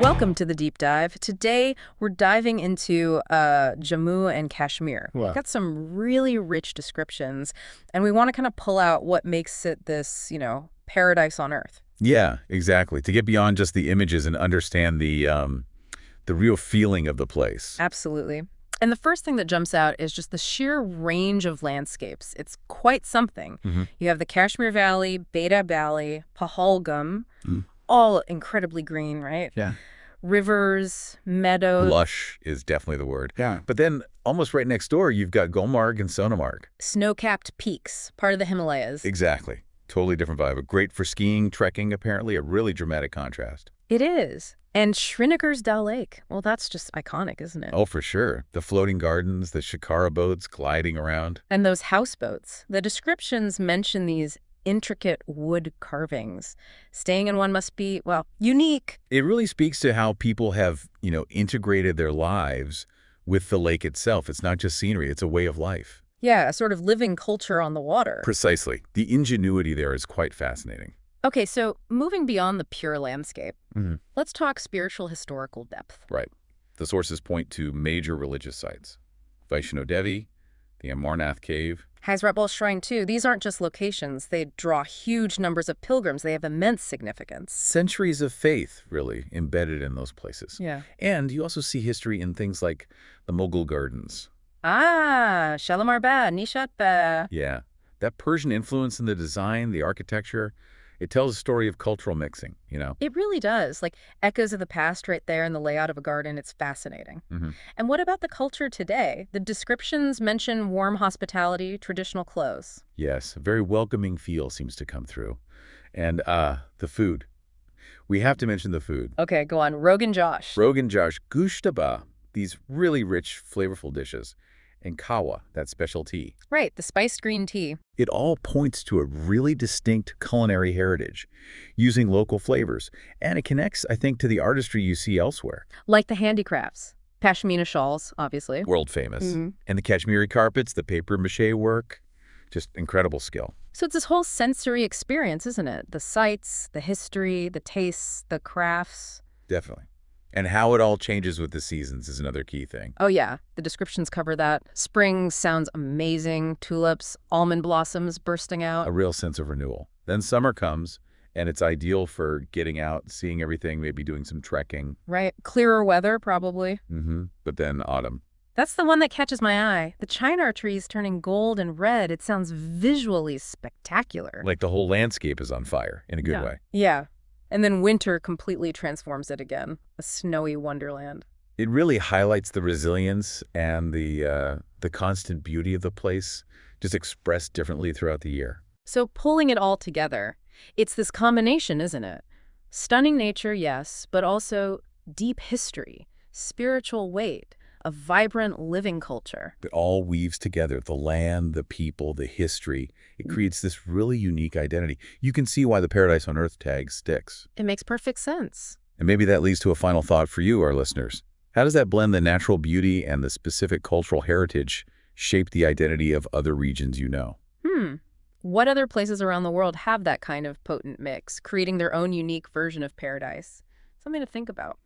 Welcome to the deep dive. Today, we're diving into Jammu and Kashmir. Wow. We've got some really rich descriptions, and we want to kind of pull out what makes it this, paradise on earth. Yeah, exactly. To get beyond just the images and understand the real feeling of the place. Absolutely. And the first thing that jumps out is just the sheer range of landscapes. It's quite something. You have the Kashmir Valley, Beta Valley, Pahalgam, all incredibly green, right? Yeah. Rivers, meadows. Lush is definitely the word. Yeah. But then almost right next door, you've got Gulmarg and Sonamarg. Snow-capped peaks, part of the Himalayas. Exactly. Totally different vibe. Great for skiing, trekking, apparently. A really dramatic contrast. It is. And Srinagar's Dal Lake, well, that's just iconic, isn't it? Oh, for sure. The floating gardens, the shikara boats gliding around. And those houseboats. The descriptions mention these intricate wood carvings. Staying in one must be, well, unique. It really speaks to how people have, integrated their lives with the lake itself. It's not just scenery, it's a way of life. Yeah, a sort of living culture on the water. Precisely. The ingenuity there is quite fascinating. Okay, so moving beyond the pure landscape, let's talk spiritual historical depth. Right. The sources point to major religious sites. Vaishno Devi, the Amarnath Cave. Hazrat Bal Shrine, too. These aren't just locations. They draw huge numbers of pilgrims. They have immense significance. Centuries of faith, really, embedded in those places. Yeah. And you also see history in things like the Mughal gardens. Ah, Shalimar Bagh, Nishat Bagh. Yeah. That Persian influence in the design, the architecture, it tells a story of cultural mixing, It really does. Like echoes of the past right there in the layout of a garden. It's fascinating. And what about the culture today? The descriptions mention warm hospitality, traditional clothes. Yes, a very welcoming feel seems to come through. And the food. We have to mention the food. Okay, go on. Rogan Josh. Rogan Josh, gushtaba, these really rich, flavorful dishes, and kawa, that special tea. Right, the spiced green tea. It all points to a really distinct culinary heritage, using local flavors. And it connects, I think, to the artistry you see elsewhere. Like the handicrafts. Pashmina shawls, obviously. World famous. And the Kashmiri carpets, the papier-mâché work, just incredible skill. So it's this whole sensory experience, isn't it? The sights, the history, the tastes, the crafts. Definitely. And how it all changes with the seasons is another key thing. Oh, yeah. The descriptions cover that. Spring sounds amazing. Tulips, almond blossoms bursting out. A real sense of renewal. Then summer comes, and it's ideal for getting out, seeing everything, maybe doing some trekking. Right. Clearer weather, probably. But then autumn. That's the one that catches my eye. The chinar trees turning gold and red. It sounds visually spectacular. Like the whole landscape is on fire, in a good way. Yeah. And then winter completely transforms it again. A snowy wonderland. It really highlights the resilience and the constant beauty of the place, just expressed differently throughout the year. So pulling it all together, it's this combination, isn't it? Stunning nature, yes, but also deep history, spiritual weight, a vibrant living culture. It all weaves together, the land, the people, the history. It creates this really unique identity. You can see why the Paradise on Earth tag sticks. It makes perfect sense. And maybe that leads to a final thought for you, our listeners. How does that blend the natural beauty and the specific cultural heritage shape the identity of other regions you know? What other places around the world have that kind of potent mix, creating their own unique version of paradise? Something to think about.